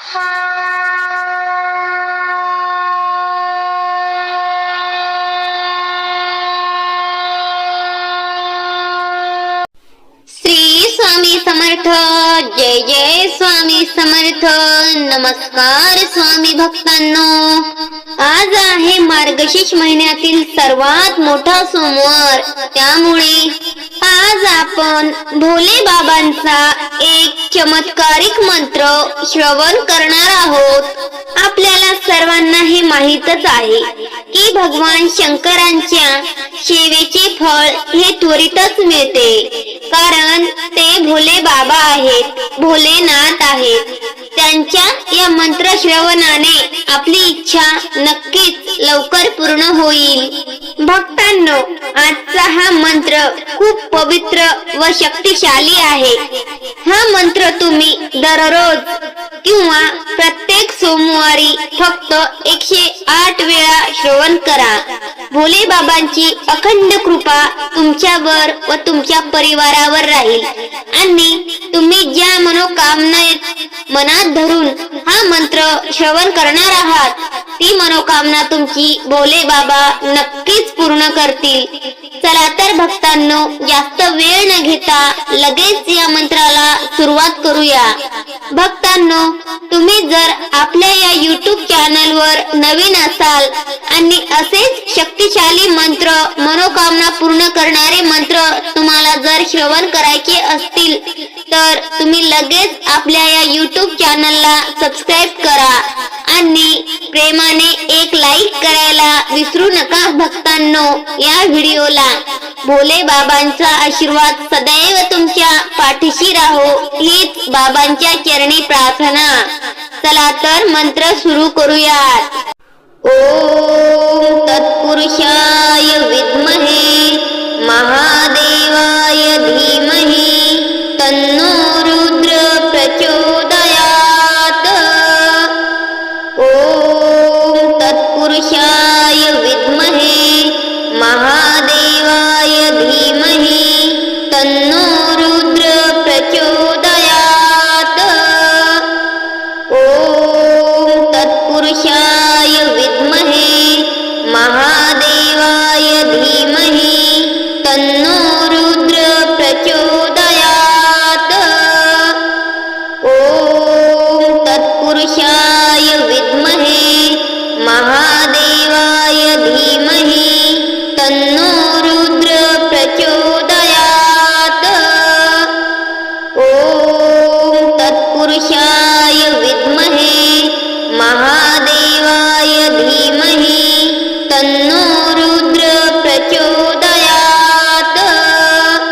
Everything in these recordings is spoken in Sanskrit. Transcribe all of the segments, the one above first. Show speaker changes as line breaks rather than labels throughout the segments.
श्री स्वामी समर्थ. जय जय स्वामी समर्थ. नमस्कार स्वामी भक्तांनो. आज आहे मार्गशीर्ष महिन्यातील सर्वात मोठा सोमवार. त्यामुळे आज आपण भोले बाबांचा एक चमत्कारिक मंत्र श्रवण करणार आहोत. आपल्याला सर्वांना हे माहीतच आहे की भगवान शंकरांच्या सेवेचे फळ हे त्वरितच मिळते, कारण ते भोले बाबा आहेत, भोलेनाथ आहेत. त्यांच्या या मंत्र श्रवणाने आपली इच्छा नक्कीच लवकर पूर्ण होईल. भक्तांनो, आजचा हा मंत्र खूप पवित्र व शक्तिशाली आहे. हा मंत्र तुम्ही दररोज किंवा प्रत्येक सोमवारी फक्त 108 वेळा श्रवण करा. भोले बाबांची अखंड कृपा तुमच्यावर व तुमच्या परिवारावर राहील आणि तुम्ही ज्या मनोकामना मनात धरून हा मंत्र श्रवण करणार आहात, ती मनोकामना तुमची भोले बाबा नक्कीच पूर्ण करतील. चला तर भक्तांनो, जास्त वेळ न घेता लगेच या मंत्राला सुरुवात करूया. भक्तांनो, तुम्ही जर आपल्या या YouTube चॅनलवर नवीन असाल आणि असेच शक्तिशाली मंत्र, मनोकामना पूर्ण करणारे मंत्र तुम्हाला जर श्रवण करायचे असतील तर तुम्ही लगेच आपल्या या YouTube चॅनलला सबस्क्राईब करा आणि प्रेमाने एक लाईक करायला विसरू नका. भक्तांनो, या व्हिडिओला भोले बाबांचा आशीर्वाद सदैव तुमच्या पाठीशी राहो, हीच बाबांच्या चरणी प्रार्थना. चला तर मंत्र सुरू करूयात. ओम तत्पुरुषाय विद्महे महादेवाय धीमहि तन्नो रुद्र प्रचोदयात्. ओम तत्पुरुषाय विद्महे महादेवाय धीमहि तन्नो रुद्र प्रचोदयात्. ओम तत्पुरुषाय विद्महे महादेवाय धीमहि तन्नो रुद्र प्रचोदयात्. ओम तत्पुरुषाय विद्महे महादेवाय धीमहि तन्नो रुद्र प्रचोदयात्. ओम तत्पुरुषाय विद्महे महादेवाय धीमहि तन्नो रुद्र प्रचोदयात्.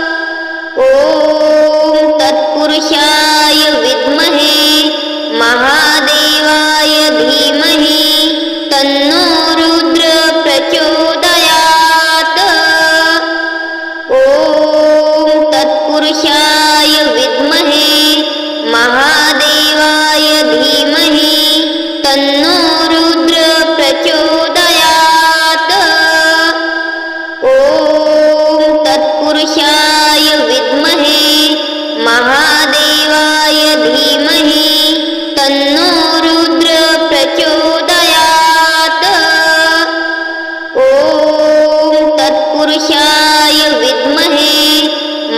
ओम तत्पुरुषाय विद्महे महादेवाय धीमहि तन्नो रुद्र प्रचोदयात्. ओम तत्पुरुषाय विद्महे महादेवाय धीमहि तन्नो रुद्र प्रचोदयात्. ओम तत्पुरुषाय विद्महे महादेवाय धीमहि तन्नो रुद्र प्रचोदयात्. ओम तत्पुरुषाय विद्महे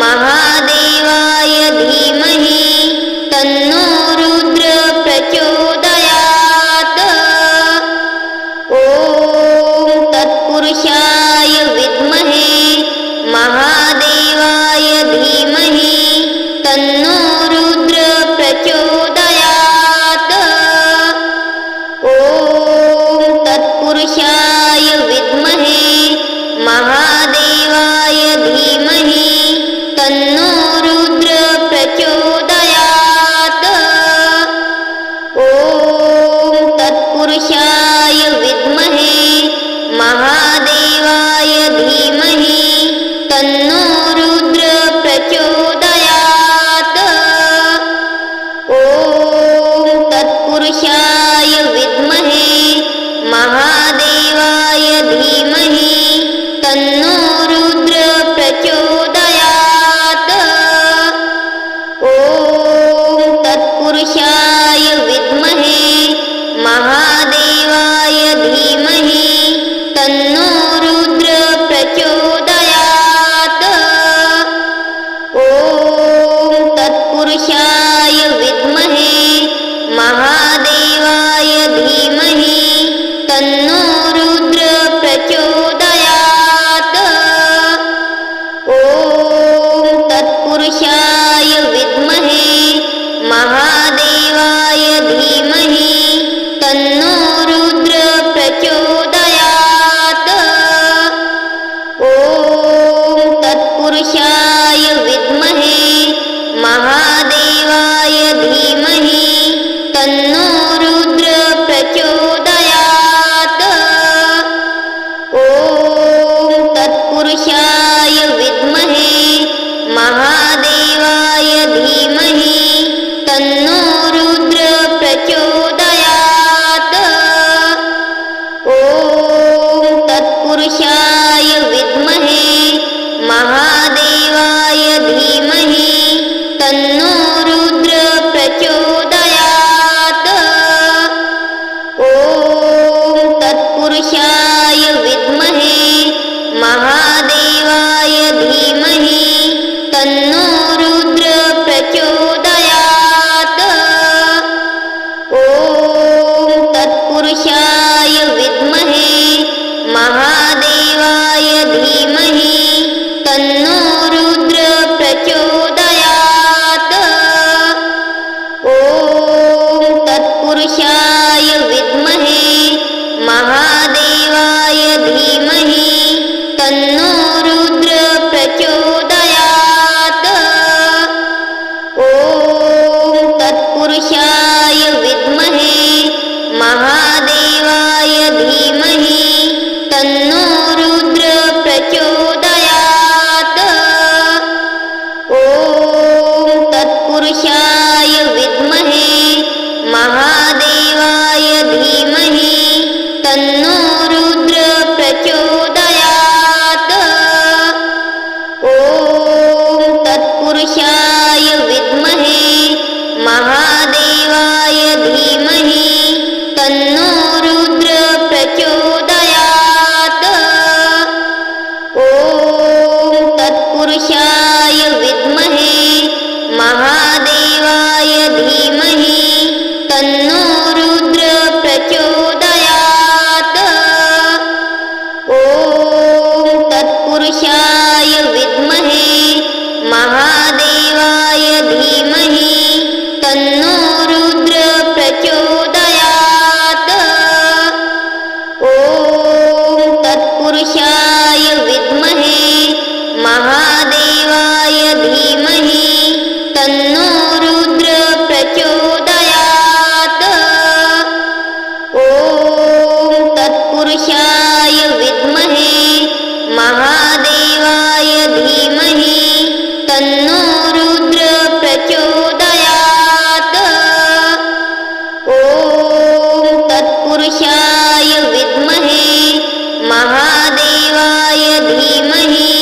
महादेवाय धीमहि तन्नो रुद्र प्रचोदयात्. ओम तत्पुरुषाय विद्महे महादेवाय धीमहि तन्नो रुद्र प्रचोदयात्. ओम तत्पुरुषाय विद्महे महादेवाय धीमहि तन्नो रुद्र प्रचोदयात्. ओम तत्पुरुषाय विद्महे महादेवाय धीमहि तन्नो रुद्र प्रचोदयात्. ओम तत्पुरुषाय विद्महे महादेवाय धीमहि तन्नो रुद्र प्रचोदयात्. ओम तत्पुरुषाय विद्महे धीमहि तन्नो रुद्र प्रचोदयात्। ॐ तत्पुरुषाय विद्महे महादेवाय धीमहि तन्नो रुद्र प्रचोदयात्। ॐ तत्पुरुषाय विद्महे महादेवाय धीमहि तन्नो रुद्र प्रचोदयात्। ॐ तत्पुरुषाय विद्महे महादेवाय धीमहि तन्नो रुद्र प्रचोदयात्। ॐ तत्पुरुषाय विद्महे महादेवाय धीमहि तन्नो रुद्र प्रचोदयात्। ॐ तत्पुरुषाय विद्महे महादेवाय धीमहि तन्नो रुद्र प्रचोदयात्। ॐ तत्पुरुषाय विद्महे महादेवाय धीमहि तन्नो रुद्र प्रचोदयात्। ॐ तत्पुरुषाय विद्महे महादेवाय धीमहि तन्नो रुद्र प्रचोदयात्। ॐ तत्पुरुषाय विद्महे महादेवाय धीमहि तन्नो रुद्र प्रचोदयात्। ॐ तत्पुरुषाय विद्महे महादेवाय धीमहि तन्नो रुद्र प्रचोदयात्। ॐ तत्पुरुषाय विद्महे महादेवाय धीमहि तन्नो रुद्र प्रचोदयात्। ॐ तत्पुरुषाय विद्महे महादेवाय धीमहि तन्नो रुद्र प्रचोदयात्। ॐ तत्पुरुषाय विद्महे महादेवाय धीमहि तन्नो रुद्र प्रचोदयात्। ॐ तत्पुरुषाय विद्महे महादेवाय धीमहि तन्नो रुद्र प्रचोदयात्। ॐ तत्पुरुषाय विद्महे महादेवाय धीमहि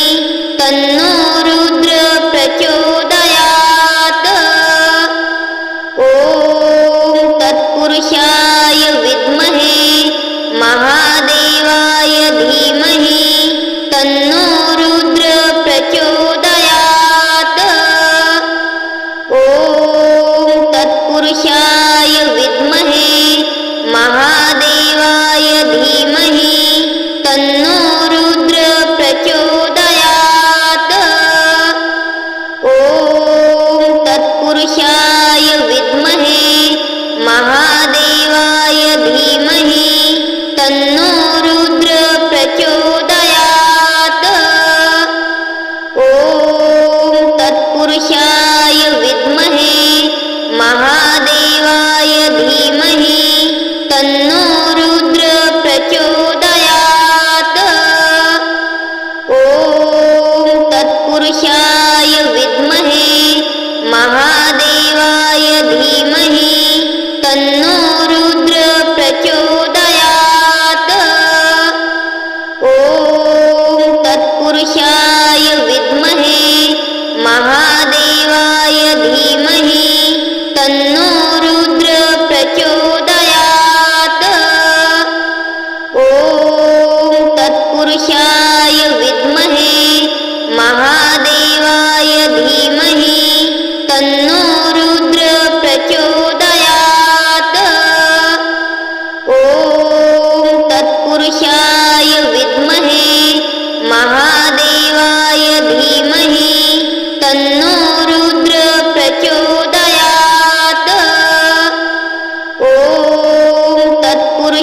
तन्नो रुद्र प्रचोदयात्। ॐ तत्पुरुषाय विद्महे महादेवाय धीमहि तन्नो रुद्र प्रचोदयात्। ॐ तत्पुरुषाय विद्महे महादेवाय धीमहि तन्नो रुद्र प्रचोदयात्। ॐ तत्पुरुषाय विद्महे महादेवाय धीमहि तन्नो रुद्र प्रचोदयात्।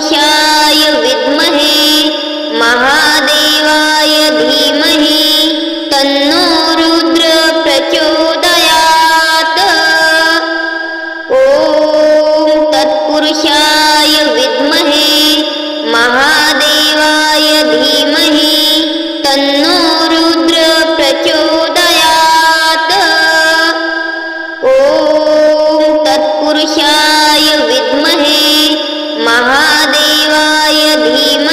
तत्पुरुषाय विद्महे महादेवाय धीमहि तन्नो रुद्र प्रचोदयात्। ॐ तत्पुरुषाय विद्महे महादेवाय धीमहि तन्नो रुद्र प्रचोदयात्। ॐ तत्पुरुषाय विद्महे महादेवाय धीमहि